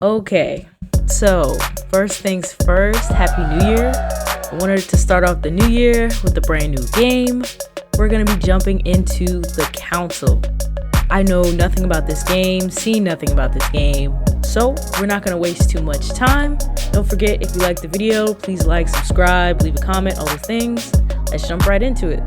Okay, so first things first, Happy New Year. I wanted to start off the new year with a brand new game. We're going to be jumping into the Council. I know nothing about this game, seen nothing about this game, so we're not going to waste too much time. Don't forget, if you like the video, please like, subscribe, leave a comment, all those things. Let's jump right into it.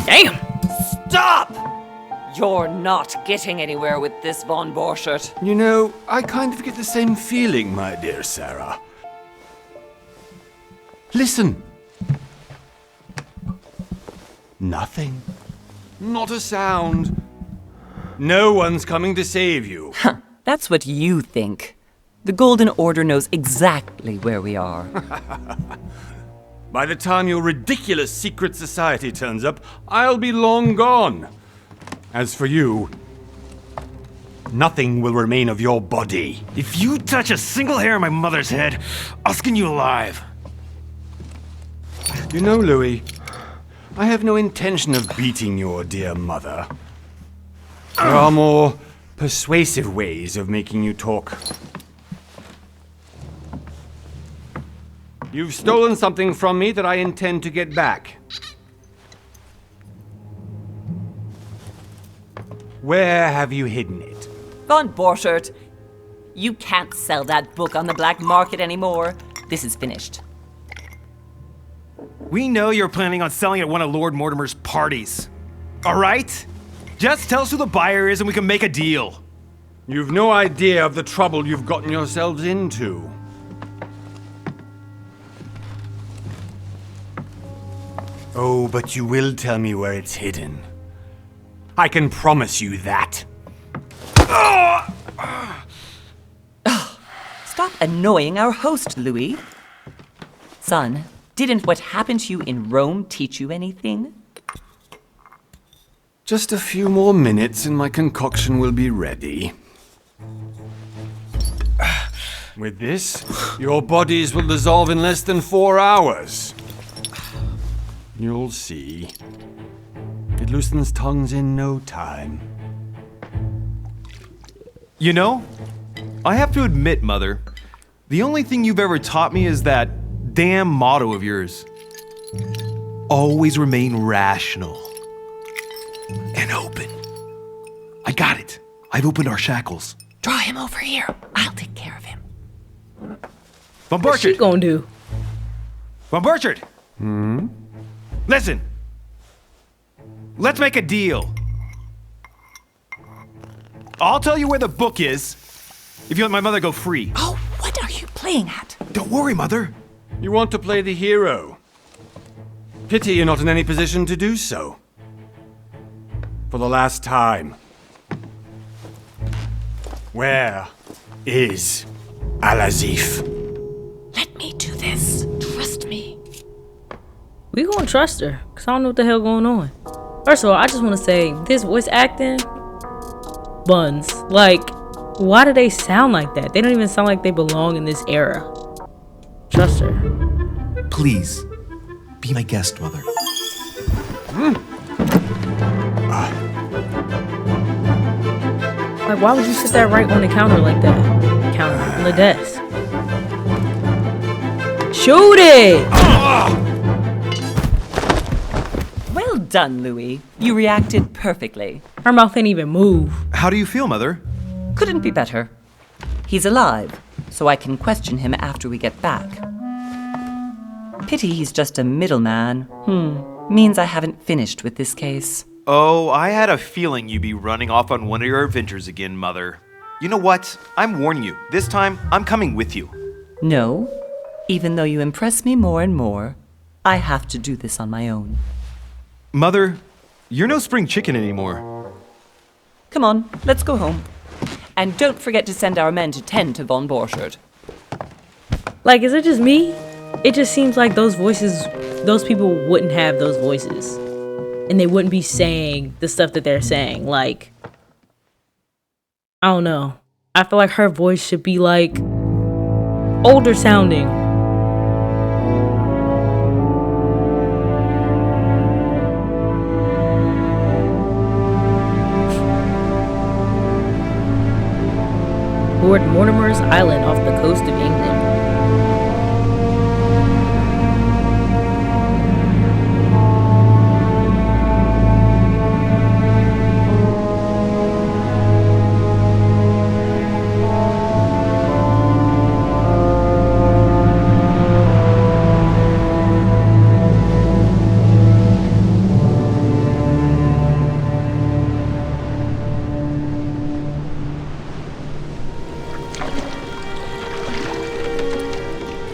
Damn! Stop! You're not getting anywhere with this Von Borchert. You know, I kind of get the same feeling, my dear Sarah. Listen. Nothing. Not a sound. No one's coming to save you. That's what you think. The Golden Order knows exactly where we are. By the time your ridiculous secret society turns up, I'll be long gone. As for you, nothing will remain of your body. If you touch a single hair on my mother's head, I'll skin you alive. You know, Louis, I have no intention of beating your dear mother. There are more persuasive ways of making you talk. You've stolen something from me that I intend to get back. Where have you hidden it? Von Borchert, you can't sell that book on the black market anymore. This is finished. We know you're planning on selling at one of Lord Mortimer's parties. All right? Just tell us who the buyer is and we can make a deal. You've no idea of the trouble you've gotten yourselves into. Oh, but you will tell me where it's hidden. I can promise you that. Stop annoying our host, Louis. Son, didn't what happened to you in Rome teach you anything? Just a few more minutes and my concoction will be ready. With this, your bodies will dissolve in less than 4 hours. You'll see. It loosens tongues in no time. You know, I have to admit, Mother, the only thing you've ever taught me is that damn motto of yours. Always remain rational. And open. I got it. I've opened our shackles. Draw him over here. I'll take care of him. Von What's she Borchert! gonna do? Von Borchert! Listen. Let's make a deal. I'll tell you where the book is if you let my mother go free. Oh, what are you playing at? Don't worry, Mother. You want to play the hero. Pity you're not in any position to do so. For the last time. Where is Al-Azif? Let me do this. Trust me. We gonna trust her, cause I don't know what the hell going on. First of all, I just want to say, this voice acting, buns. Like, why do they sound like that? They don't even sound like they belong in this era. Trust her. Please, be my guest, Mother. Like, why would you sit there right on the counter like that? Counter on the desk. Shoot it! Well done, Louis. You reacted perfectly. Her mouth ain't even move. How do you feel, Mother? Couldn't be better. He's alive, so I can question him after we get back. Pity he's just a middleman. Means I haven't finished with this case. Oh, I had a feeling you'd be running off on one of your adventures again, Mother. You know what? I'm warning you. This time, I'm coming with you. No, even though you impress me more and more, I have to do this on my own. Mother, you're no spring chicken anymore. Come on, let's go home. And don't forget to send our men to tend to Von Borchert. Like, is it just me? It just seems like those voices, those people wouldn't have those voices. And they wouldn't be saying the stuff that they're saying. Like, I don't know. I feel like her voice should be like older sounding. Lord Mortimer's Island off the coast of England.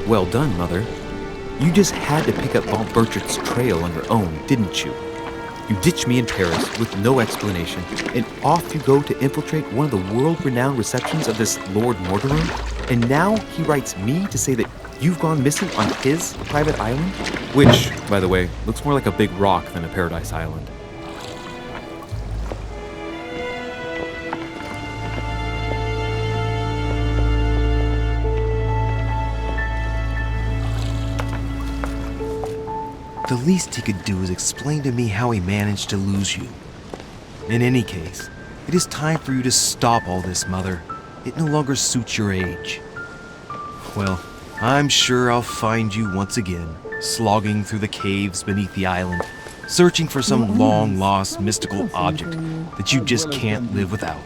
Well done, Mother. You just had to pick up Bob Burchett's trail on your own, didn't you? You ditched me in Paris with no explanation, and off you go to infiltrate one of the world-renowned receptions of this Lord Mortimer? And now he writes me to say that you've gone missing on his private island? Which, by the way, looks more like a big rock than a paradise island. The least he could do is explain to me how he managed to lose you. In any case, it is time for you to stop all this, Mother. It no longer suits your age. Well, I'm sure I'll find you once again, slogging through the caves beneath the island, searching for some long-lost mystical object that you just can't live without.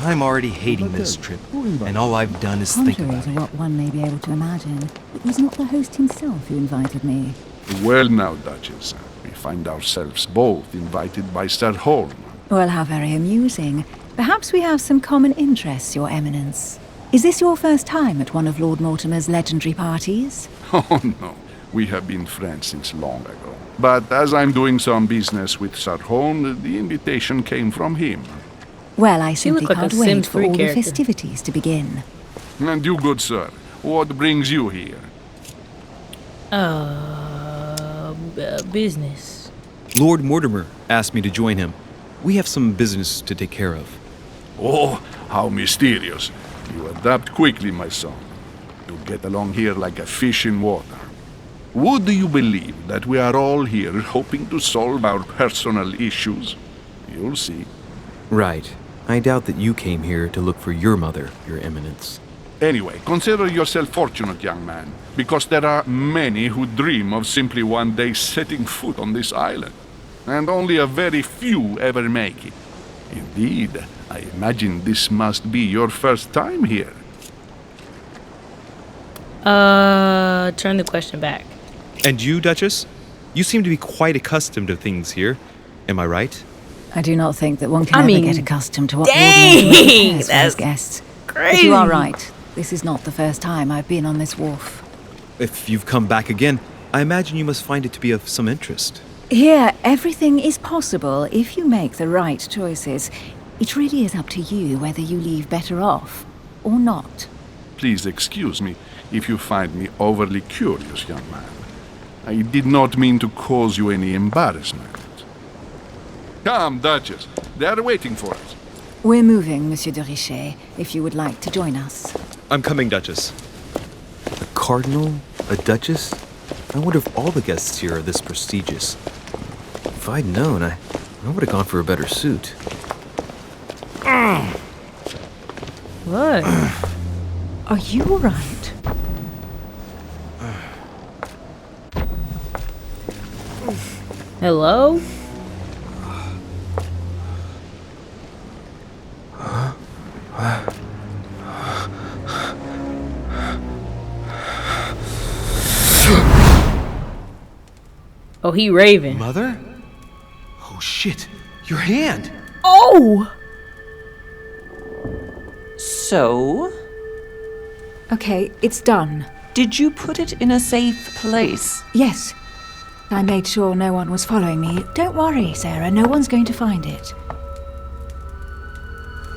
I'm already hating this trip, and all I've done is think Contrary about to it. what one may be able to imagine, it was not the host himself who invited me. Well now, Duchess, we find ourselves both invited by Sir Holm. Well, how very amusing. Perhaps we have some common interests, Your Eminence. Is this your first time at one of Lord Mortimer's legendary parties? Oh no, we have been friends since long ago. But as I'm doing some business with Sir Holm, the invitation came from him. Well, I She looked simply like a can't wait Sims for 3 all character. the festivities to begin. And you, good sir, what brings you here? Business. Lord Mortimer asked me to join him. We have some business to take care of. Oh, how mysterious. You adapt quickly, my son. You get along here like a fish in water. Would you believe that we are all here hoping to solve our personal issues? You'll see. Right. I doubt that you came here to look for your mother, Your Eminence. Anyway, consider yourself fortunate, young man, because there are many who dream of simply one day setting foot on this island, and only a very few ever make it. Indeed, I imagine this must be your first time here. Turn the question back. And you, Duchess? You seem to be quite accustomed to things here. Am I right? I do not think that one can I ever mean, get accustomed to what dang, Lord Mortimer prepares for his that's guests. crazy. But you are right. This is not the first time I've been on this wharf. If you've come back again, I imagine you must find it to be of some interest. Here, everything is possible if you make the right choices. It really is up to you whether you leave better off or not. Please excuse me if you find me overly curious, young man. I did not mean to cause you any embarrassment. Come, Duchess. They are waiting for us. We're moving, Monsieur de Richet, if you would like to join us. I'm coming, Duchess. A cardinal? A duchess? I wonder if all the guests here are this prestigious. If I'd known, I would have gone for a better suit. What? Are you all right? Hello? Oh, he raving. Mother? Oh shit, your hand! Oh! So, Okay, it's done. did you put it in a safe place? Yes. I made sure no one was following me. Don't worry, Sarah, no one's going to find it.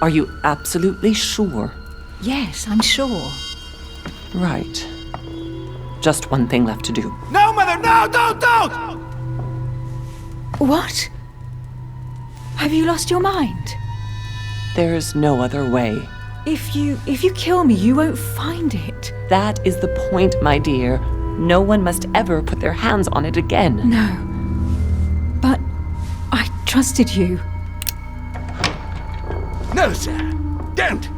Are you absolutely sure? Yes, I'm sure. Right. Just one thing left to do. No, Mother, no, don't! What? Have you lost your mind? There's no other way. If you kill me, you won't find it. That is the point, my dear. No one must ever put their hands on it again. No. But I trusted you. No, sir. Don't.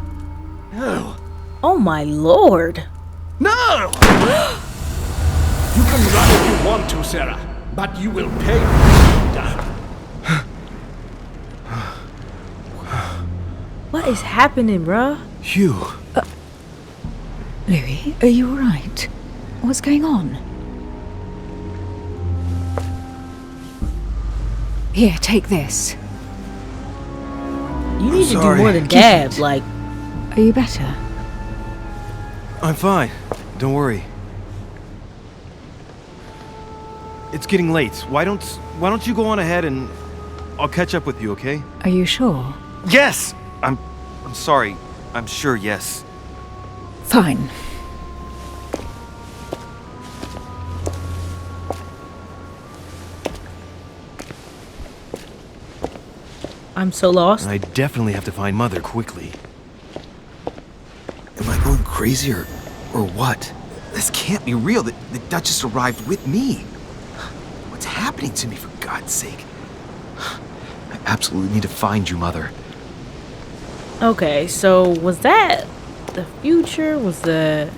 No. Oh my lord. No! You can run if you want to, Sarah, but you will pay down. What is happening, bruh? Hugh. Louis, are you alright? What's going on? Here, take this. You need to do sorry. more than Keep dab, it. like, Are you better? I'm fine. Don't worry. It's getting late. Why don't you go on ahead and I'll catch up with you, okay? Are you sure? Yes! I'm sorry. I'm sure, yes. Fine. I'm so lost. I definitely have to find Mother quickly. Am I going crazy or what? This can't be real. The Duchess arrived with me. What's happening to me, for God's sake? I absolutely need to find you, Mother. Okay, so was that the future? Was the...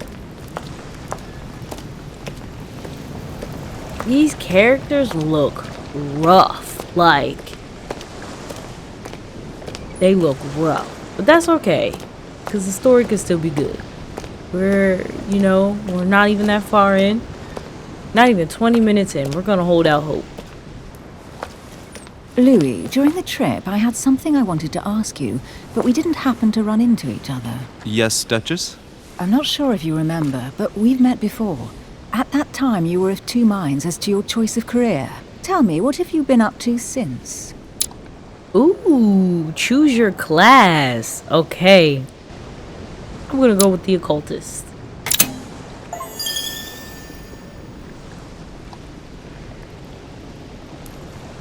These characters look rough. Like, they look rough. But that's okay, because the story could still be good. We're not even that far in. Not even 20 minutes in. We're gonna hold out hope. Louis, during the trip, I had something I wanted to ask you, but we didn't happen to run into each other. Yes, Duchess? I'm not sure if you remember, but we've met before. At that time, you were of two minds as to your choice of career. Tell me, what have you been up to since? Ooh, choose your class. Okay. I'm gonna go with the occultist.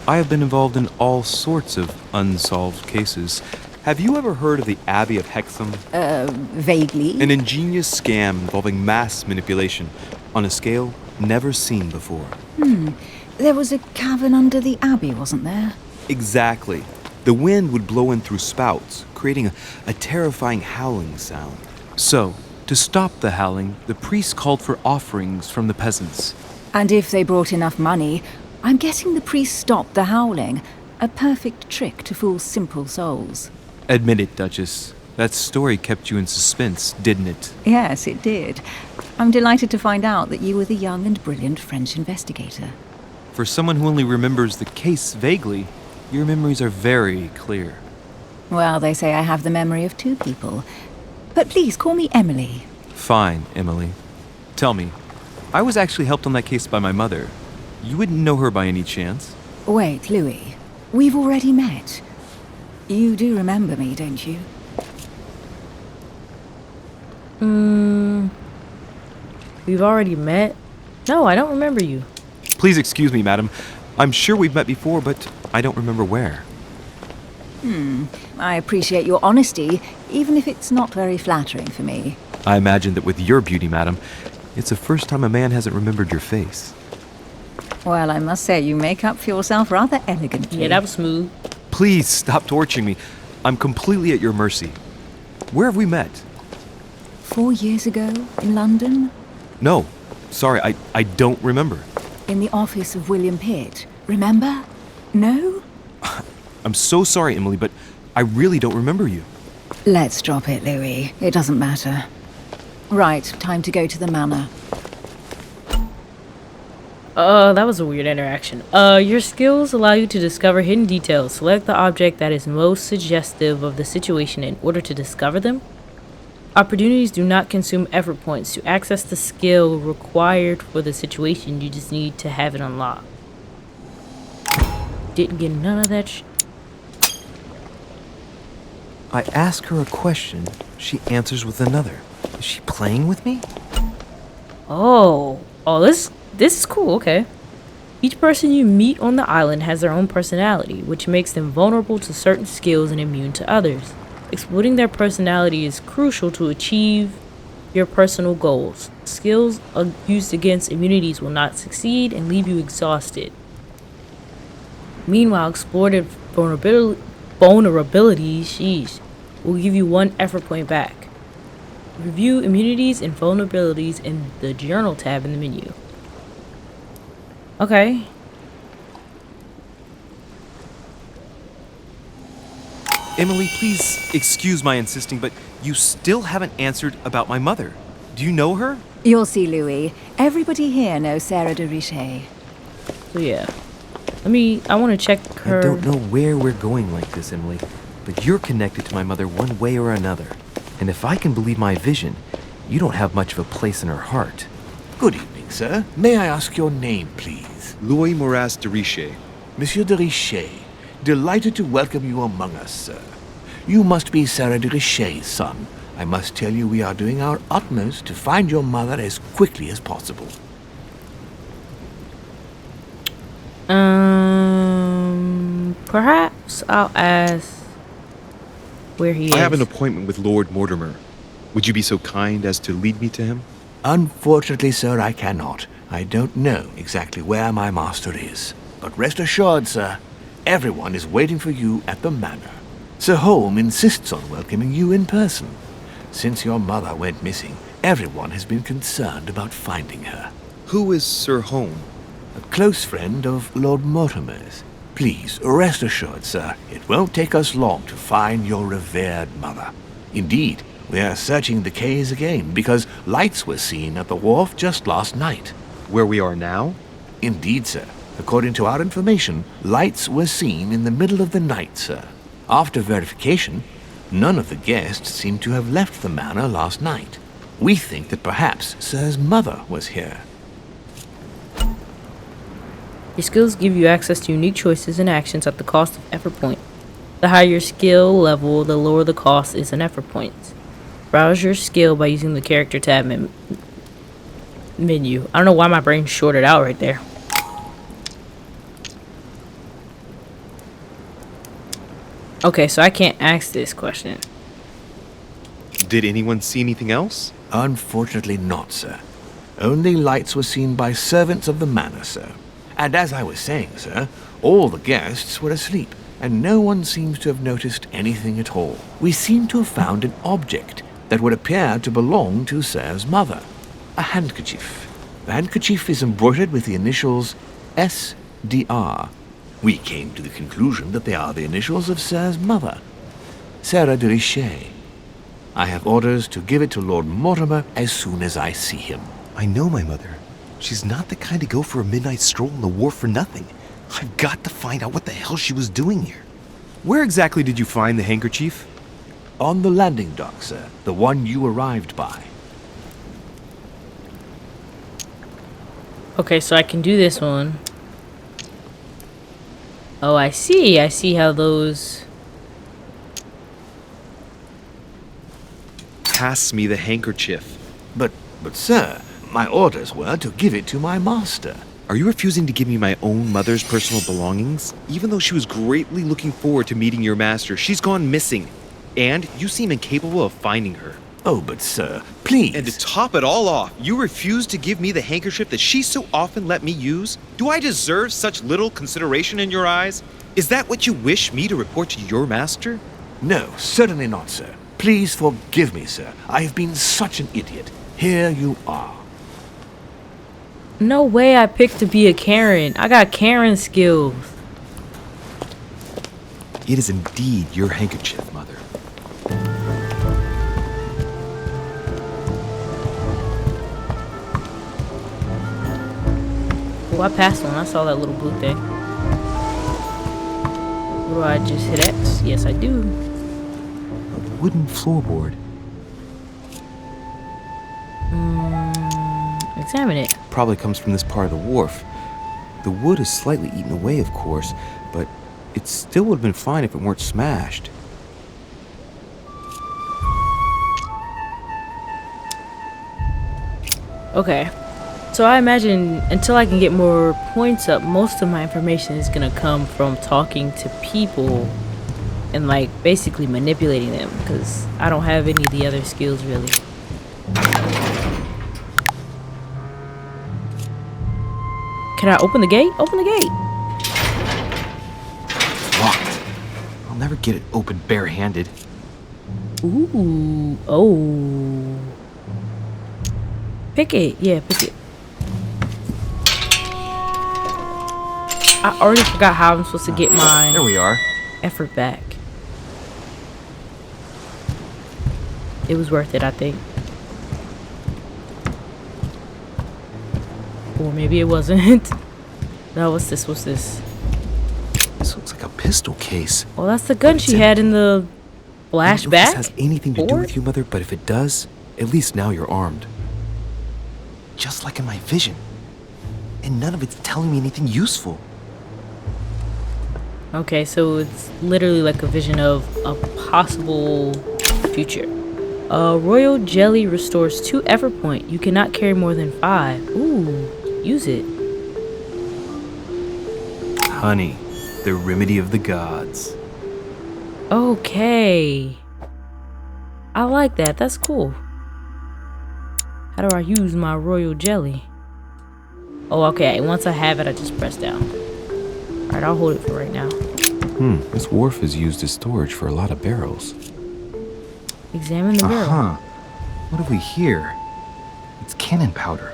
I have been involved in all sorts of unsolved cases. Have you ever heard of the Abbey of Hexham? Vaguely. An ingenious scam involving mass manipulation on a scale never seen before. There was a cavern under the abbey, wasn't there? Exactly. The wind would blow in through spouts, creating a terrifying howling sound. So, to stop the howling, the priests called for offerings from the peasants. And if they brought enough money, I'm guessing the priest stopped the howling. A perfect trick to fool simple souls. Admit it, Duchess. That story kept you in suspense, didn't it? Yes, it did. I'm delighted to find out that you were the young and brilliant French investigator. For someone who only remembers the case vaguely, your memories are very clear. Well, they say I have the memory of two people. But please call me Emily. Fine, Emily. Tell me, I was actually helped on that case by my mother. You wouldn't know her by any chance? Wait, Louis. We've already met. You do remember me, don't you? We've already met? No, I don't remember you. Please excuse me, madam. I'm sure we've met before, but I don't remember where. I appreciate your honesty, even if it's not very flattering for me. I imagine that with your beauty, madam, it's the first time a man hasn't remembered your face. Well, I must say, you make up for yourself rather elegantly. Yeah, that was smooth. Please stop torturing me. I'm completely at your mercy. Where have we met? 4 years ago, in London, No, sorry, I don't remember. in the office of William Pitt. Remember? No? I'm so sorry, Emily, but I really don't remember you. Let's drop it, Louis. It doesn't matter. Right, time to go to the manor. That was a weird interaction. Your skills allow you to discover hidden details. Select the object that is most suggestive of the situation in order to discover them. Opportunities do not consume effort points. To access the skill required for the situation, you just need to have it unlocked. Didn't get none of that I ask her a question, she answers with another. Is she playing with me? Oh, this is cool, okay. Each person you meet on the island has their own personality, which makes them vulnerable to certain skills and immune to others. Exploiting their personality is crucial to achieve your personal goals. Skills used against immunities will not succeed and leave you exhausted. Meanwhile, exploited vulnerabilities, will give you 1 effort point back. Review immunities and vulnerabilities in the Journal tab in the menu. Okay. Emily, please excuse my insisting, but you still haven't answered about my mother. Do you know her? You'll see, Louis. Everybody here knows Sarah de Richet. So yeah. I want to check her. I don't know where we're going like this, Emily, but you're connected to my mother one way or another. And if I can believe my vision, you don't have much of a place in her heart. Good evening, sir. May I ask your name, please? Louis Moras de Richet. Monsieur de Richet. Delighted to welcome you among us, sir. You must be Sarah de Richet's son. I must tell you we are doing our utmost to find your mother as quickly as possible. Perhaps I'll ask where he is. I have an appointment with Lord Mortimer. Would you be so kind as to lead me to him? Unfortunately, sir, I cannot. I don't know exactly where my master is. But rest assured, sir, everyone is waiting for you at the manor. Sir Holm insists on welcoming you in person. Since your mother went missing, everyone has been concerned about finding her. Who is Sir Holm? A close friend of Lord Mortimer's. Please, rest assured, sir, it won't take us long to find your revered mother. Indeed, we are searching the quays again because lights were seen at the wharf just last night. Where we are now? Indeed, sir. According to our information, lights were seen in the middle of the night, sir. After verification, none of the guests seem to have left the manor last night. We think that perhaps Sir's mother was here. Your skills give you access to unique choices and actions at the cost of effort point. The higher your skill level, the lower the cost is in effort points. Browse your skill by using the character tab menu. I don't know why my brain shorted out right there. Okay, so I can't ask this question. Did anyone see anything else? Unfortunately not, sir. Only lights were seen by servants of the manor, sir. And as I was saying, sir, all the guests were asleep, and no one seems to have noticed anything at all. We seem to have found an object that would appear to belong to Sir's mother. A handkerchief. The handkerchief is embroidered with the initials S.D.R. We came to the conclusion that they are the initials of Sir's mother, Sarah de Richet. I have orders to give it to Lord Mortimer as soon as I see him. I know my mother. She's not the kind to go for a midnight stroll on the wharf for nothing. I've got to find out what the hell she was doing here. Where exactly did you find the handkerchief? On the landing dock, sir. The one you arrived by. Okay, so I can do this one. Oh, I see. I see how those... Pass me the handkerchief. But sir, my orders were to give it to my master. Are you refusing to give me my own mother's personal belongings? Even though she was greatly looking forward to meeting your master, she's gone missing. And you seem incapable of finding her. Oh, but sir, please. And to top it all off, you refuse to give me the handkerchief that she so often let me use? Do I deserve such little consideration in your eyes? Is that what you wish me to report to your master? No, certainly not, sir. Please forgive me, sir. I have been such an idiot. Here you are. No way I picked to be a Karen. I got Karen skills. It is indeed your handkerchief, Mother. Oh, I passed one. I saw that little blue thing. Do I just hit X? Yes, I do. A wooden floorboard. Examine it. Probably comes from this part of the wharf. The wood is slightly eaten away, of course, but it still would have been fine if it weren't smashed. Okay. So I imagine until I can get more points up, most of my information is going to come from talking to people and like basically manipulating them because I don't have any of the other skills really. Can I open the gate? Open the gate. It's locked. I'll never get it open barehanded. Ooh. Oh. Pick it. Yeah, pick it. I already forgot how I'm supposed to get my There we are. effort back. It was worth it, I think. Or maybe it wasn't. No, what's this? What's this? This looks like a pistol case. Well, that's the gun she had in the I don't know if flashback. this has anything to do Or- with you, Mother, but if it does, at least now you're armed. Just like in my vision. And none of it's telling me anything useful. Okay, so it's literally like a vision of a possible future. Royal jelly restores 2 effort point. You cannot carry more than 5. Ooh, use it. Honey, the remedy of the gods. Okay. I like that. That's cool. How do I use my royal jelly? Oh, okay. Once I have it, I just press down. Alright, I'll hold it for right now. This wharf is used as storage for a lot of barrels. Examine the barrel. Uh-huh. What have we here? It's cannon powder.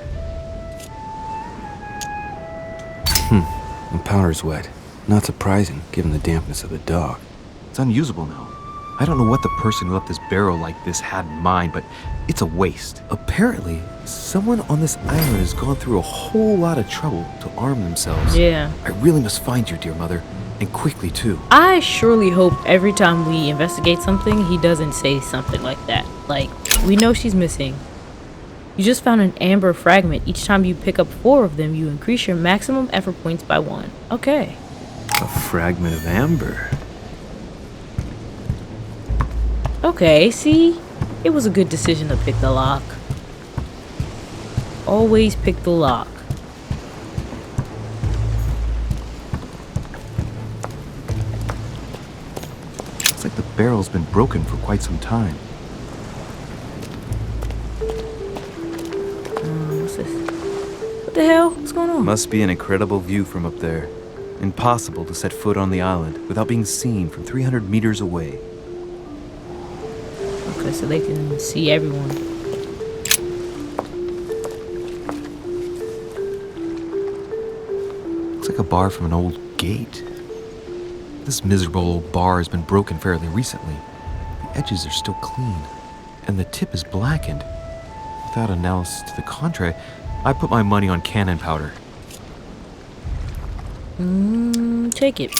The powder's wet. Not surprising, given the dampness of the dock. It's unusable now. I don't know what the person who left this barrel like this had in mind, but it's a waste. Apparently, someone on this island has gone through a whole lot of trouble to arm themselves. Yeah. I really must find you, dear mother, and quickly too. I surely hope every time we investigate something, he doesn't say something like that. Like, we know she's missing. You just found an amber fragment. Each time you pick up 4 of them, you increase your maximum effort points by 1. Okay. A fragment of amber. Okay, see? It was a good decision to pick the lock. Always pick the lock. Looks like the barrel's been broken for quite some time. What's this? What the hell? What's going on? Must be an incredible view from up there. Impossible to set foot on the island without being seen from 300 meters away. Okay, so they can see everyone. Looks like a bar from an old gate. This miserable old bar has been broken fairly recently. The edges are still clean, and the tip is blackened. Without analysis to the contrary, I put my money on cannon powder. Take it.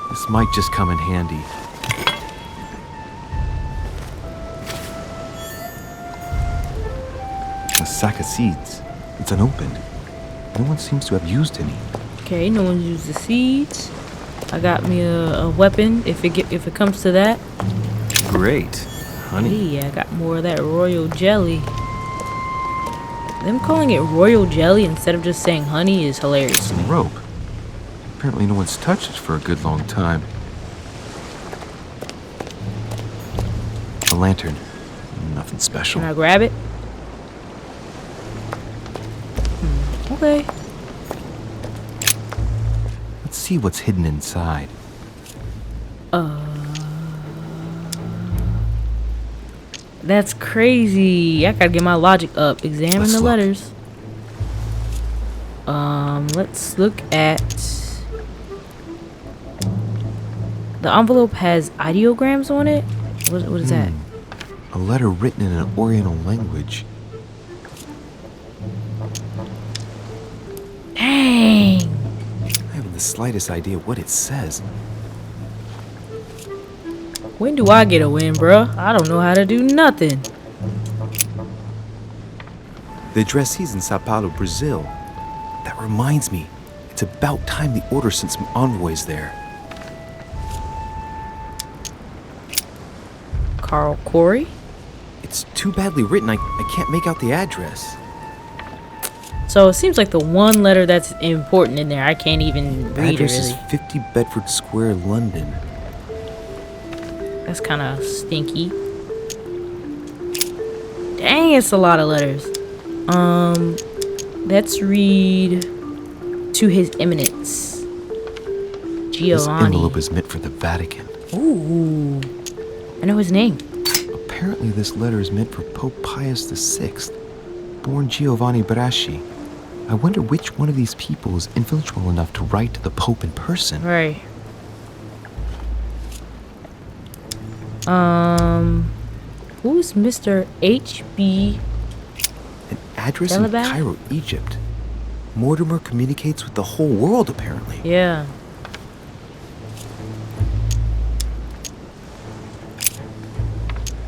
This might just come in handy. A sack of seeds. It's unopened. No one seems to have used any. Okay, no one used the seeds. I got me a weapon if it comes to that. Great. Honey. Yeah, I got more of that royal jelly. Them calling it royal jelly instead of just saying honey is hilarious to me. Some rope. Apparently no one's touched it for a good long time. A lantern. Nothing special. Can I grab it? Okay. Let's see what's hidden inside. That's crazy. I gotta get my logic up. Examine Let's the look. letters. Let's look at... The envelope has ideograms on it? What is that? A letter written in an Oriental language. Dang! I haven't the slightest idea what it says. When do I get a win, bruh? I don't know how to do nothing. The addressee's in Sao Paulo, Brazil. That reminds me, it's about time the Order sent some envoys there. Carl Corey? It's too badly written, I can't make out the address. So it seems like the one letter that's important in there, I can't even The read it address really. is 50 Bedford Square, London. That's kind of stinky. Dang, it's a lot of letters. Let's read to His Eminence This Giovanni. envelope is meant for the Vatican. Ooh, I know his name. Apparently this letter is meant for Pope Pius VI, born Giovanni Braschi. I wonder which one of these people is influential enough to write to the Pope in person. Right. Who's Mr. H.B. An address Delabat? in Cairo, Egypt. Mortimer communicates with the whole world, apparently. Yeah.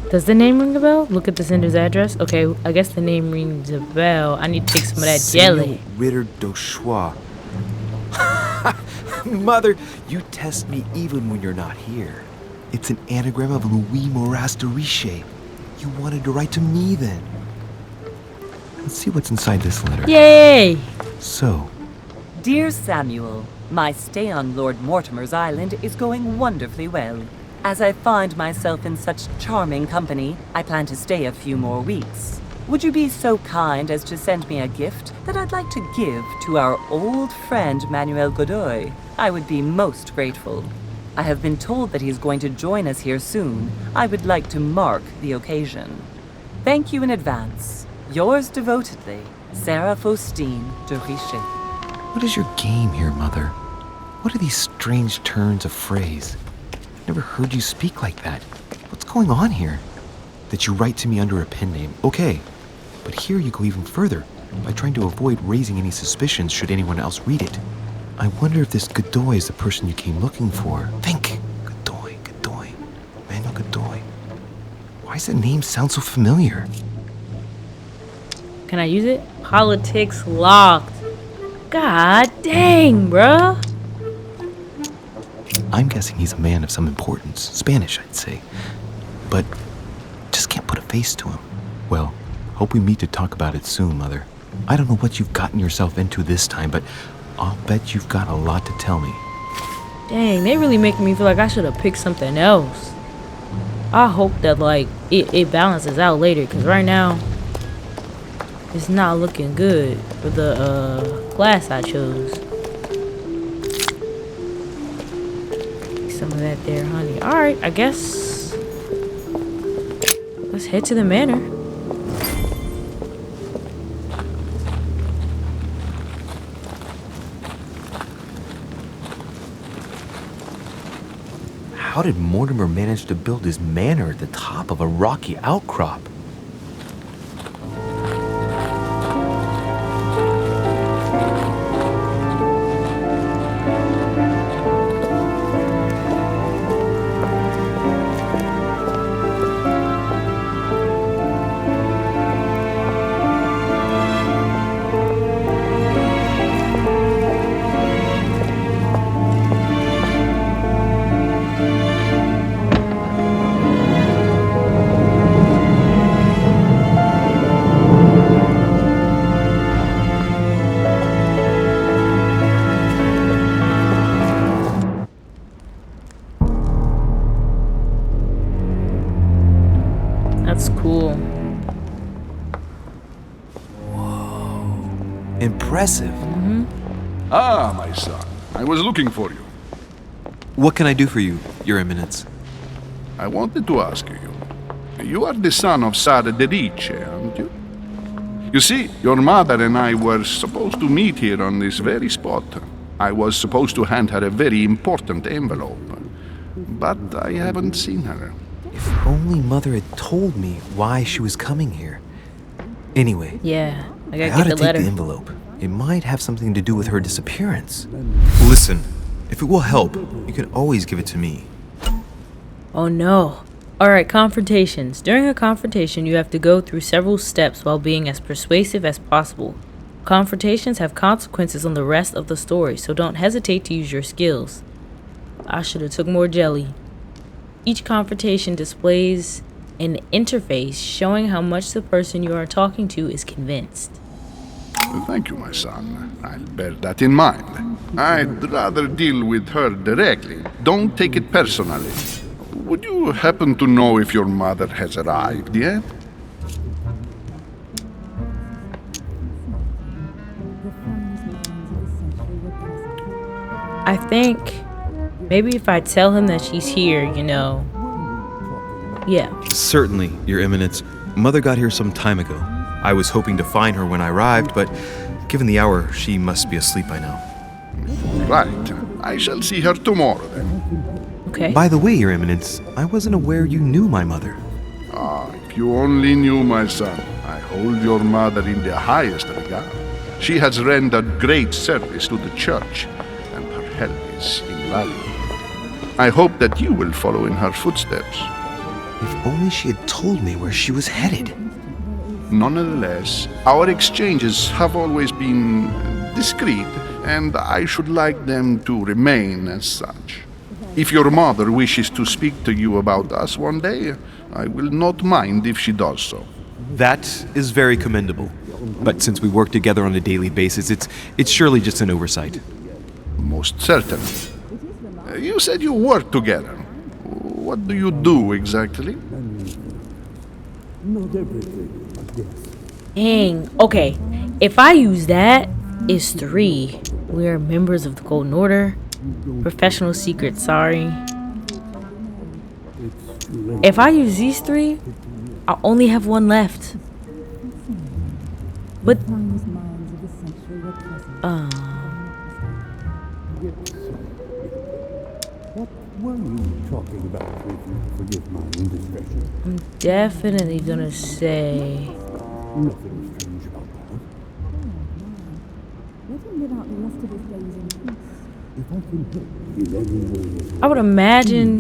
Does the name ring a bell? Look at the sender's address. Okay, I guess the name rings a bell. I need to take some of that jelly. Ritter d'Auchois. Mother, you test me even when you're not here. It's an anagram of Louis Moras de Riche. You wanted to write to me then. Let's see what's inside this letter. Yay! So, Dear Samuel, my stay on Lord Mortimer's island is going wonderfully well. As I find myself in such charming company, I plan to stay a few more weeks. Would you be so kind as to send me a gift that I'd like to give to our old friend Manuel Godoy? I would be most grateful. I have been told that he's going to join us here soon. I would like to mark the occasion. Thank you in advance. Yours devotedly, Sarah Faustine de Richer. what is your game here, Mother? What are these strange turns of phrase? Never heard you speak like that. What's going on here? That you write to me under a pen name, okay. But here you go even further, by trying to avoid raising any suspicions should anyone else read it. I wonder if this Godoy is the person you came looking for. Think! Godoy. Manuel Godoy. Why does that name sound so familiar? Can I use it? Politics locked. God dang, bruh. I'm guessing he's a man of some importance. Spanish, I'd say. But just can't put a face to him. Well, hope we meet to talk about it soon, Mother. I don't know what you've gotten yourself into this time, but I'll bet you've got a lot to tell me. Dang, they really making me feel like I should have picked something else. I hope that, like, it balances out later, because right now, it's not looking good for the class I chose. Some of that there, honey. Alright, I guess let's head to the manor. How did Mortimer manage to build his manor at the top of a rocky outcrop? That's cool. Impressive. Ah, my son. I was looking for you. What can I do for you, Your Eminence? I wanted to ask you. You are the son of Sara de Riche, aren't you? You see, your mother and I were supposed to meet here on this very spot. I was supposed to hand her a very important envelope. But I haven't seen her. If only Mother had told me why she was coming here. Anyway, Yeah, I I gotta ought get to the take letter. the envelope. It might have something to do with her disappearance. Listen, if it will help, you can always give it to me. Oh no. Alright, confrontations. During a confrontation, you have to go through several steps while being as persuasive as possible. Confrontations have consequences on the rest of the story, so don't hesitate to use your skills. I should have took more jelly. Each confrontation displays an interface showing how much the person you are talking to is convinced. Thank you, my son. I'll bear that in mind. I'd rather deal with her directly. Don't take it personally. would you happen to know if your mother has arrived yet? I think maybe if I tell him that she's here, you know. Yeah. Certainly, Your Eminence. Mother got here some time ago. I was hoping to find her when I arrived, but given the hour, she must be asleep by now. Right. I shall see her tomorrow then. Okay. By the way, Your Eminence, I wasn't aware you knew my mother. Ah, if you only knew, my son. I hold your mother in the highest regard. She has rendered great service to the church, and her help is invaluable. I hope that you will follow in her footsteps. If only she had told me where she was headed. Nonetheless, our exchanges have always been discreet, and I should like them to remain as such. If your mother wishes to speak to you about us one day, I will not mind if she does so. That is very commendable. But since we work together on a daily basis, it's surely just an oversight. Most certainly. You said you work together. What do you do exactly? Dang. Okay. If I use that, it's 3. We are members of the Golden Order. Professional secret, sorry. If I use these 3, I'll only have 1 left. But I'm definitely gonna say I would imagine.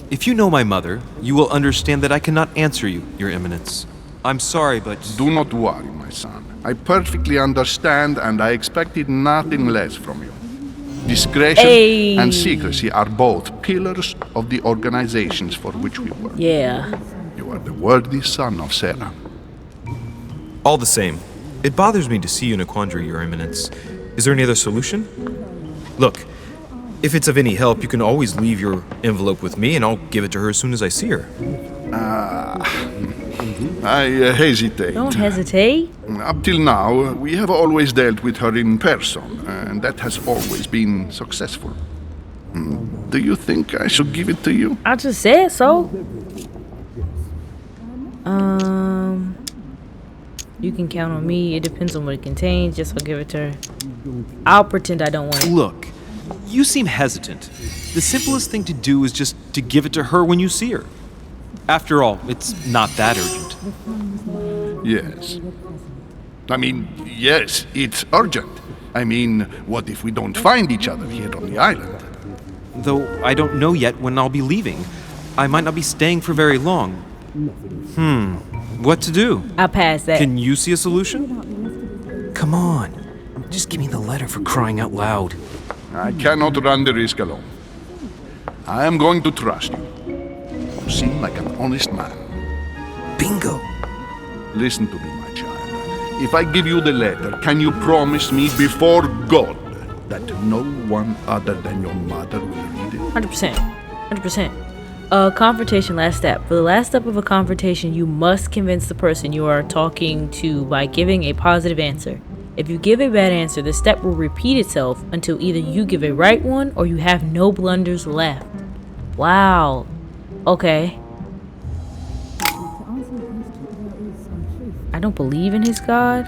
If you know my mother, you will understand that I cannot answer you, Your Eminence. I'm sorry, but... Do not worry, my son. I perfectly understand, and I expected nothing less from you. Discretion and secrecy are both pillars of the organizations for which we work. Yeah. You are the worthy son of Sarah. All the same, it bothers me to see you in a quandary, Your Eminence. Is there any other solution? Look, if it's of any help, you can always leave your envelope with me, and I'll give it to her as soon as I see her. I hesitate. Don't hesitate. Up till now, we have always dealt with her in person, and that has always been successful. Do you think I should give it to you? I just said so. You can count on me. It depends on what it contains. Just I'll give it to her. I'll pretend I don't want it. Look, you seem hesitant. The simplest thing to do is just to give it to her when you see her. After all, it's not that urgent. Yes. I mean, yes, it's urgent. I mean, what if we don't find each other here on the island? Though I don't know yet when I'll be leaving. I might not be staying for very long. What to do? I'll pass that. Can you see a solution? Come on. Just give me the letter, for crying out loud. I cannot run the risk alone. I am going to trust you. You seem like an honest man. Bingo. Listen to me, my child. If I give you the letter, can you promise me before God that no one other than your mother will read it? 100%. 100%. Confrontation, last step. For the last step of a confrontation, you must convince the person you are talking to by giving a positive answer. If you give a bad answer, the step will repeat itself until either you give a right one or you have no blunders left. Wow. Okay. I don't believe in his God.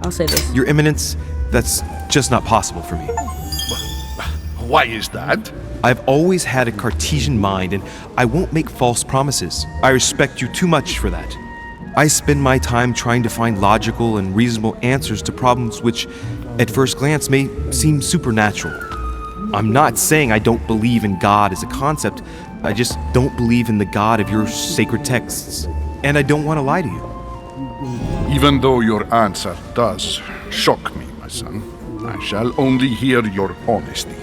I'll say this. Your Eminence, that's just not possible for me. Why is that? I've always had a Cartesian mind, and I won't make false promises. I respect you too much for that. I spend my time trying to find logical and reasonable answers to problems which, at first glance, may seem supernatural. I'm not saying I don't believe in God as a concept. I just don't believe in the God of your sacred texts. And I don't want to lie to you. Even though your answer does shock me, my son, I shall only hear your honesty.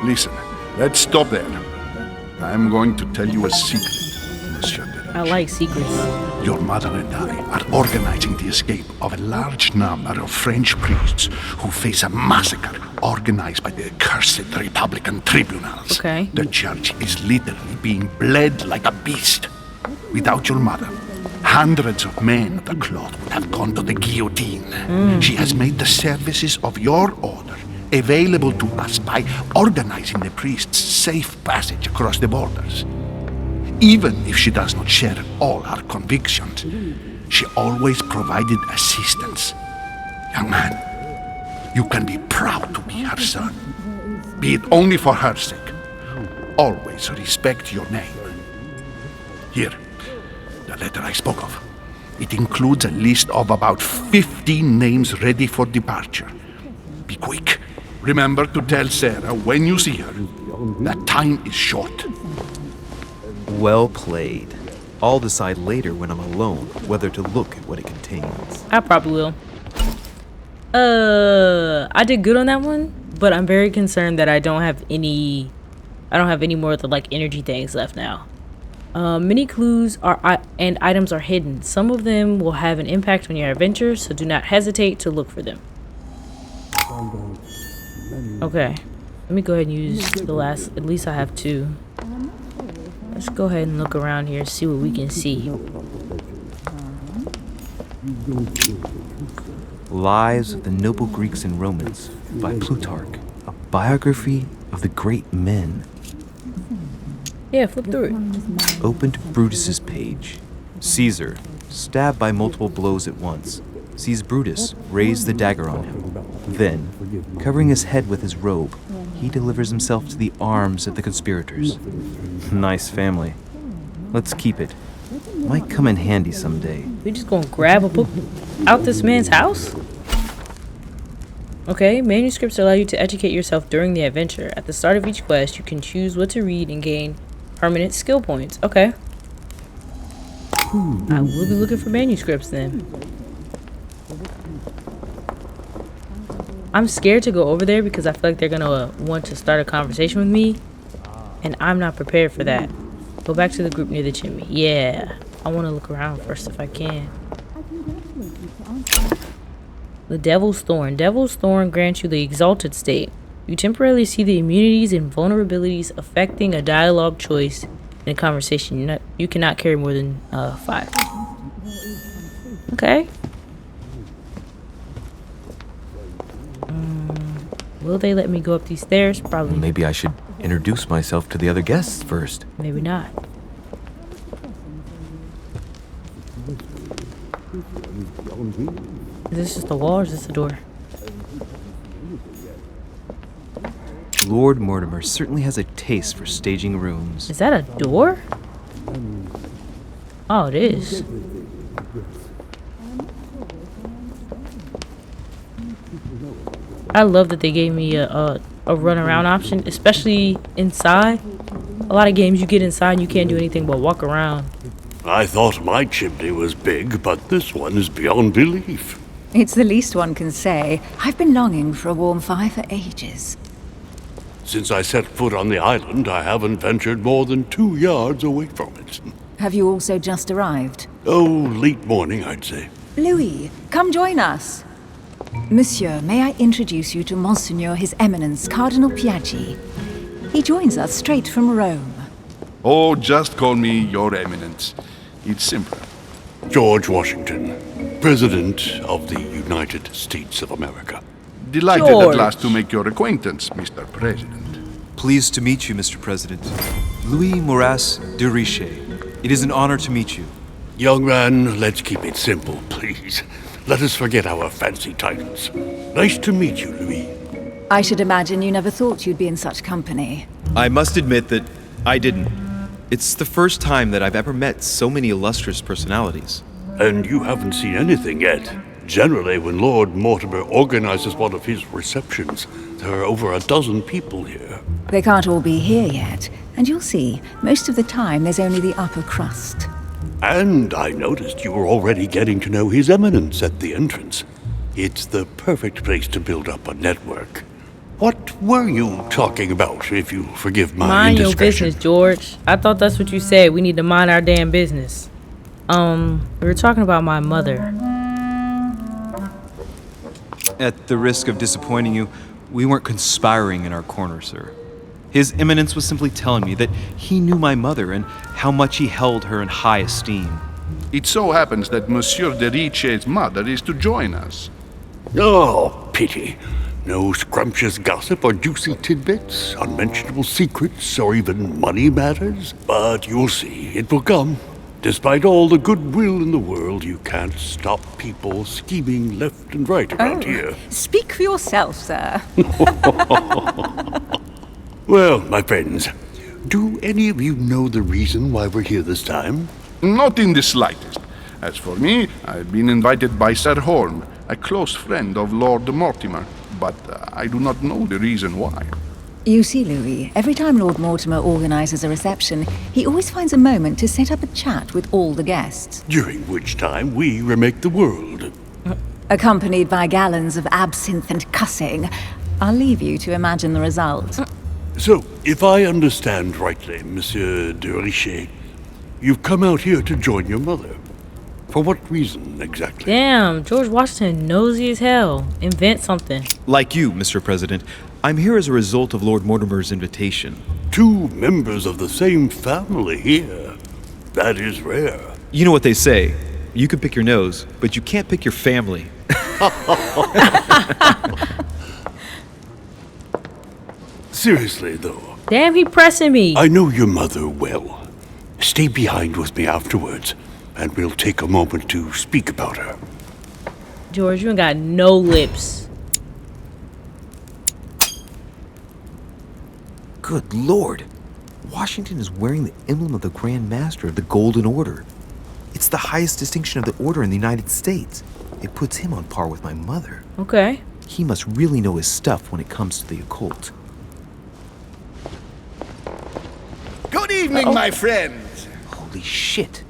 Listen, let's stop there. I'm going to tell you a secret, Monsieur de research. I like secrets. Your mother and I are organizing the escape of a large number of French priests who face a massacre organized by the accursed Republican tribunals. Okay. The church is literally being bled like a beast. Without your mother, hundreds of men of the cloth would have gone to the guillotine. She has made the services of your order available to us by organizing the priests' safe passage across the borders. Even if she does not share all our convictions, she always provided assistance. Young man, you can be proud to be her son. Be it only for her sake. Always respect your name. Here, the letter I spoke of. It includes a list of about 15 names ready for departure. Be quick. Remember to tell Sarah when you see her that time is short. Well played. I'll decide later when I'm alone whether to look at what it contains. I probably will. I did good on that one, but I'm very concerned that I don't have any more of the like energy things left now. Many clues and items are hidden. Some of them will have an impact on your adventure, so do not hesitate to look for them. Okay, let me go ahead and use the last. At least I have 2. Let's go ahead and look around here and see what we can see. Lives of the Noble Greeks and Romans by Plutarch, a biography of the great men. Yeah, flip through it. Open to Brutus's page. Caesar, stabbed by multiple blows at once, sees Brutus raise the dagger on him. Then, covering his head with his robe, he delivers himself to the arms of the conspirators. Nice family. Let's keep it. Might come in handy someday. We just gonna grab a book out this man's house? Okay, manuscripts allow you to educate yourself during the adventure. At the start of each quest, you can choose what to read and gain permanent skill points. Okay. I will be looking for manuscripts then. I'm scared to go over there because I feel like they're gonna want to start a conversation with me, and I'm not prepared for that. Go back to the group near the chimney. Yeah, I want to look around first if I can. The Devil's Thorn. Devil's Thorn grants you the Exalted state. You temporarily see the immunities and vulnerabilities affecting a dialogue choice in a conversation. You cannot carry more than 5. Okay. Will they let me go up these stairs? Probably. Maybe I should introduce myself to the other guests first. Maybe not. Is this just a wall or is this a door? Lord Mortimer certainly has a taste for staging rooms. Is that a door? Oh, it is. I love that they gave me a run around option, especially inside. A lot of games you get inside and you can't do anything but walk around. I thought my chimney was big, but this one is beyond belief. It's the least one can say. I've been longing for a warm fire for ages. Since I set foot on the island, I haven't ventured more than 2 yards away from it. Have you also just arrived? Oh, late morning, I'd say. Louis, come join us. Monsieur, may I introduce you to Monseigneur His Eminence Cardinal Piaggi? He joins us straight from Rome. Oh, just call me Your Eminence. It's simpler. George Washington, President of the United States of America. Delighted George. at last to make your acquaintance, Mr. President. Pleased to meet you, Mr. President. Louis Moras de Richet. It is an honor to meet you. Young man, let's keep it simple, please. Let us forget our fancy titles. Nice to meet you, Louis. I should imagine you never thought you'd be in such company. I must admit that I didn't. It's the first time that I've ever met so many illustrious personalities. And you haven't seen anything yet. Generally, when Lord Mortimer organizes one of his receptions, there are over a dozen people here. They can't all be here yet, and you'll see, most of the time there's only the upper crust. And I noticed you were already getting to know His Eminence at the entrance. It's the perfect place to build up a network. What were you talking about, if you forgive my Mind your indiscretion? business, George. I thought that's what you said. We need to mind our damn business. We were talking about my mother. At the risk of disappointing you, we weren't conspiring in our corner, sir. His Eminence was simply telling me that he knew my mother and how much he held her in high esteem. It so happens that Monsieur de Riche's mother is to join us. Oh, pity. No scrumptious gossip or juicy tidbits, unmentionable secrets, or even money matters. But you'll see, it will come. Despite all the goodwill in the world, you can't stop people scheming left and right around here. Speak for yourself, sir. Well, my friends, do any of you know the reason why we're here this time? Not in the slightest. As for me, I've been invited by Sir Horn, a close friend of Lord Mortimer, but I do not know the reason why. You see, Louis, every time Lord Mortimer organizes a reception, he always finds a moment to set up a chat with all the guests. During which time we remake the world. Accompanied by gallons of absinthe and cussing. I'll leave you to imagine the result. So, if I understand rightly, Monsieur de Richet, you've come out here to join your mother. For what reason, exactly? Damn, George Washington nosy as hell. Invent something. Like you, Mr. President, I'm here as a result of Lord Mortimer's invitation. 2 members of the same family here. That is rare. You know what they say. You can pick your nose, but you can't pick your family. Seriously, though. Damn, he pressing me. I know your mother well. Stay behind with me afterwards, and we'll take a moment to speak about her. George, you ain't got no lips. Good Lord. Washington is wearing the emblem of the Grand Master of the Golden Order. It's the highest distinction of the order in the United States. It puts him on par with my mother. Okay. He must really know his stuff when it comes to the occult. Good evening, my friends. Holy shit.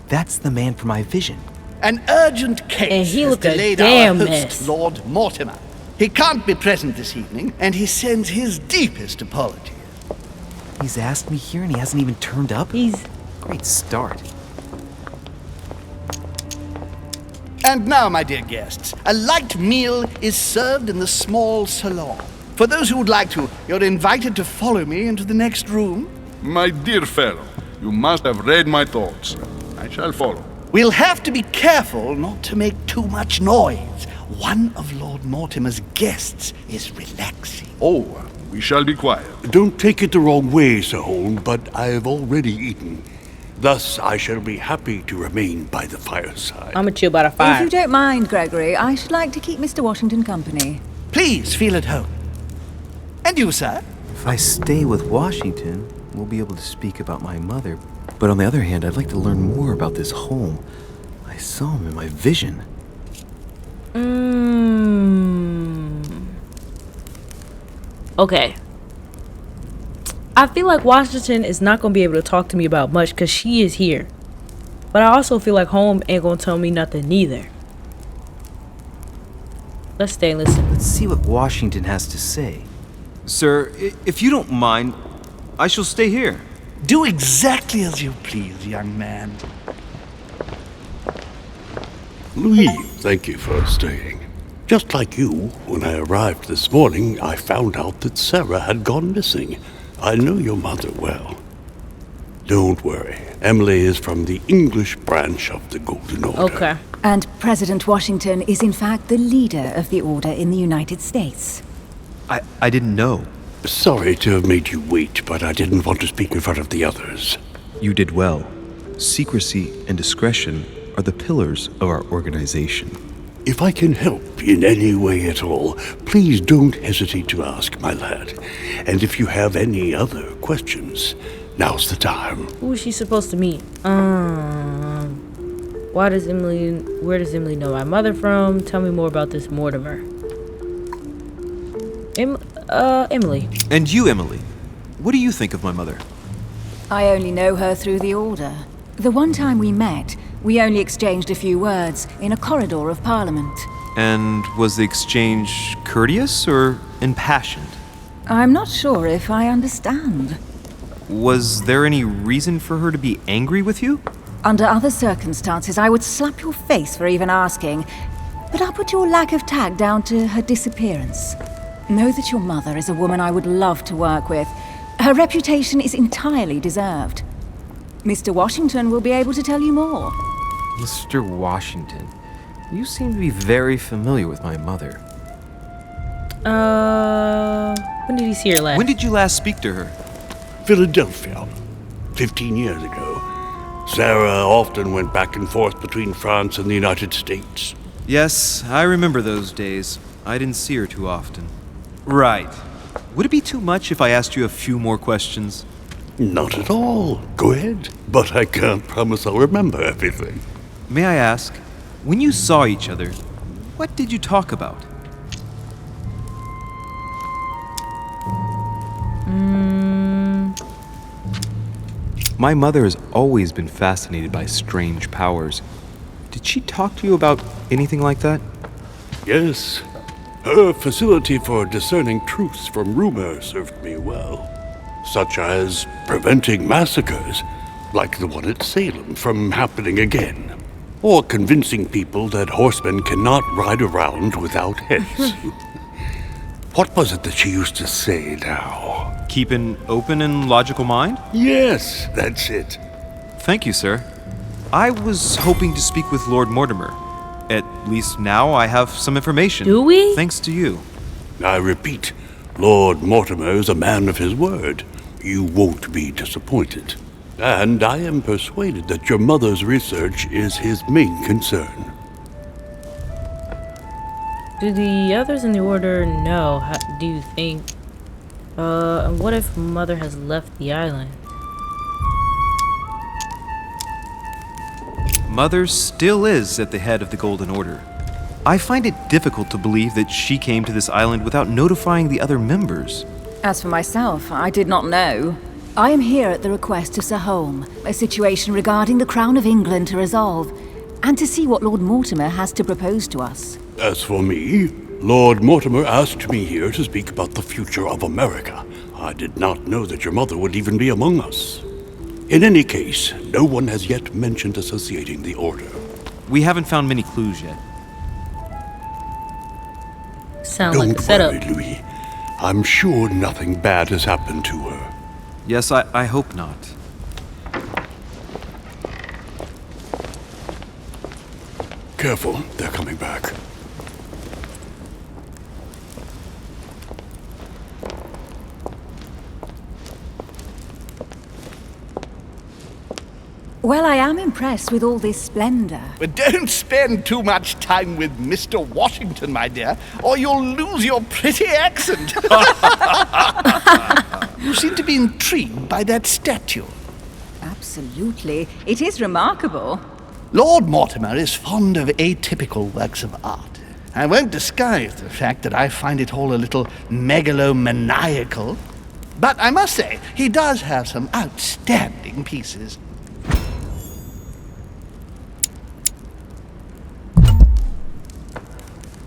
That's the man for my vision. An urgent case And he has looked a delayed our damn host, mess. Lord Mortimer. He can't be present this evening, and he sends his deepest apologies. He's asked me here and he hasn't even turned up? He's... Great start. And now, my dear guests, a light meal is served in the small salon. For those who would like to, you're invited to follow me into the next room. My dear fellow, you must have read my thoughts. I shall follow. We'll have to be careful not to make too much noise. One of Lord Mortimer's guests is relaxing. Oh, we shall be quiet. Don't take it the wrong way, Sir Hone, but I have already eaten. Thus, I shall be happy to remain by the fireside. I'ma chill by the If fire. you don't mind, Gregory, I should like to keep Mr. Washington company. Please feel at home. And you, sir? If I stay with Washington, we'll be able to speak about my mother. But on the other hand, I'd like to learn more about this home. I saw him in my vision. Okay. I feel like Washington is not going to be able to talk to me about much because she is here. But I also feel like home ain't going to tell me nothing neither. Let's stay and listen. Let's see what Washington has to say. Sir, if you don't mind, I shall stay here. Do exactly as you please, young man. Louis, thank you for staying. Just like you, when I arrived this morning, I found out that Sarah had gone missing. I know your mother well. Don't worry. Emily is from the English branch of the Golden Order. Okay. And President Washington is in fact the leader of the order in the United States. I didn't know. Sorry to have made you wait, but I didn't want to speak in front of the others. You did well. Secrecy and discretion are the pillars of our organization. If I can help in any way at all, please don't hesitate to ask, my lad. And if you have any other questions, now's the time. Who is she supposed to meet? Where does Emily know my mother from? Tell me more about this Mortimer. Emily. And you, Emily, what do you think of my mother? I only know her through the order. The one time we met, we only exchanged a few words in a corridor of Parliament. And was the exchange courteous or impassioned. I'm not sure if I understand. Was there any reason for her to be angry with you? Under other circumstances, I would slap your face for even asking, but I'll put your lack of tact down to her disappearance. Know that your mother is a woman I would love to work with. Her reputation is entirely deserved. Mr. Washington will be able to tell you more. Mr. Washington, you seem to be very familiar with my mother. When did you see her last? When did you last speak to her? Philadelphia, 15 years ago. Sarah often went back and forth between France and the United States. Yes, I remember those days. I didn't see her too often. Right. Would it be too much if I asked you a few more questions? Not at all. Go ahead. But I can't promise I'll remember everything. May I ask, when you saw each other, what did you talk about? My mother has always been fascinated by strange powers. Did she talk to you about anything like that? Yes. Her facility for discerning truths from rumor served me well. Such as preventing massacres, like the one at Salem, from happening again. Or convincing people that horsemen cannot ride around without heads. What was it that she used to say now? Keep an open and logical mind? Yes, that's it. Thank you, sir. I was hoping to speak with Lord Mortimer. At least now I have some information. Do we? Thanks to you. I repeat, Lord Mortimer is a man of his word. You won't be disappointed. And I am persuaded that your mother's research is his main concern. Do the others in the order know? How, do you think? And what if Mother has left the island? Mother still is at the head of the Golden Order. I find it difficult to believe that she came to this island without notifying the other members. As for myself, I did not know. I am here at the request of Sir Holm, a situation regarding the Crown of England to resolve, and to see what Lord Mortimer has to propose to us. As for me, Lord Mortimer asked me here to speak about the future of America. I did not know that your mother would even be among us. In any case, no one has yet mentioned associating the Order. We haven't found many clues yet. Sound like a setup. Don't worry, Louis. I'm sure nothing bad has happened to her. Yes, I hope not. Careful, they're coming back. Well, I am impressed with all this splendor. But don't spend too much time with Mr. Washington, my dear, or you'll lose your pretty accent. You seem to be intrigued by that statue. Absolutely. It is remarkable. Lord Mortimer is fond of atypical works of art. I won't disguise the fact that I find it all a little megalomaniacal. But I must say, he does have some outstanding pieces.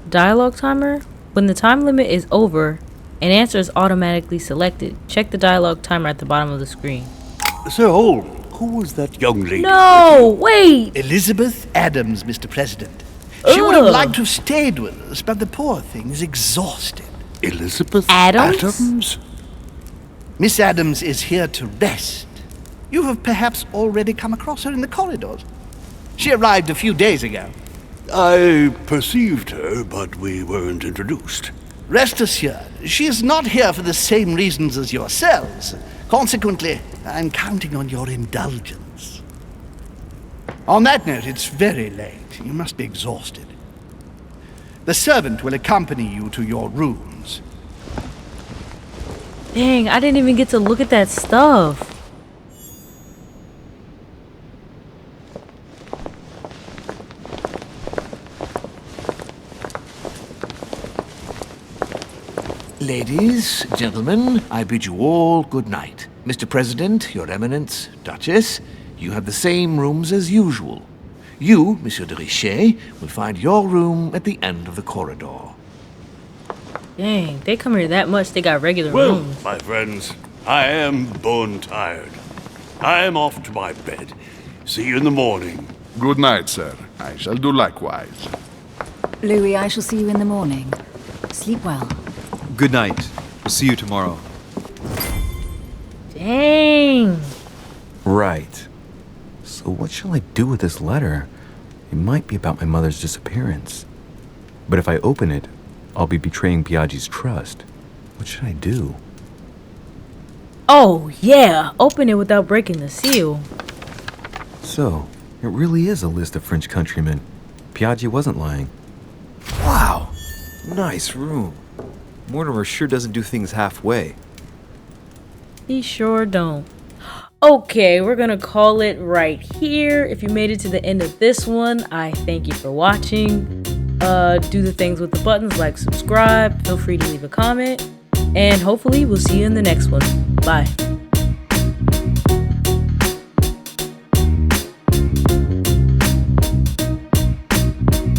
Dialogue timer? When the time limit is over, an answer is automatically selected. Check the dialogue timer at the bottom of the screen. Sir Holm, who was that young lady? No, wait! Elizabeth Adams, Mr. President. She would have liked to have stayed with us, but the poor thing is exhausted. Elizabeth Adams? Adams? Miss Adams is here to rest. You have perhaps already come across her in the corridors. She arrived a few days ago. I perceived her, but we weren't introduced. Rest assured, she is not here for the same reasons as yourselves. Consequently, I'm counting on your indulgence. On that note, it's very late. You must be exhausted. The servant will accompany you to your rooms. Dang, I didn't even get to look at that stuff. Ladies, gentlemen, I bid you all good night. Mr. President, Your Eminence, Duchess, you have the same rooms as usual. You, Monsieur de Richet, will find your room at the end of the corridor. Dang, they come here that much, they got regular Well, rooms. my friends, I am bone tired. I am off to my bed. See you in the morning. Good night, sir. I shall do likewise. Louis, I shall see you in the morning. Sleep well. Good night. See you tomorrow. Dang. Right. So what shall I do with this letter? It might be about my mother's disappearance. But if I open it, I'll be betraying Piaggi's trust. What should I do? Oh, yeah. Open it without breaking the seal. So, it really is a list of French countrymen. Piaggi wasn't lying. Wow! Nice room. Mortimer sure doesn't do things halfway. He sure don't. Okay, we're gonna call it right here. If you made it to the end of this one, I thank you for watching. Do the things with the buttons like subscribe. Feel free to leave a comment. And hopefully we'll see you in the next one. Bye.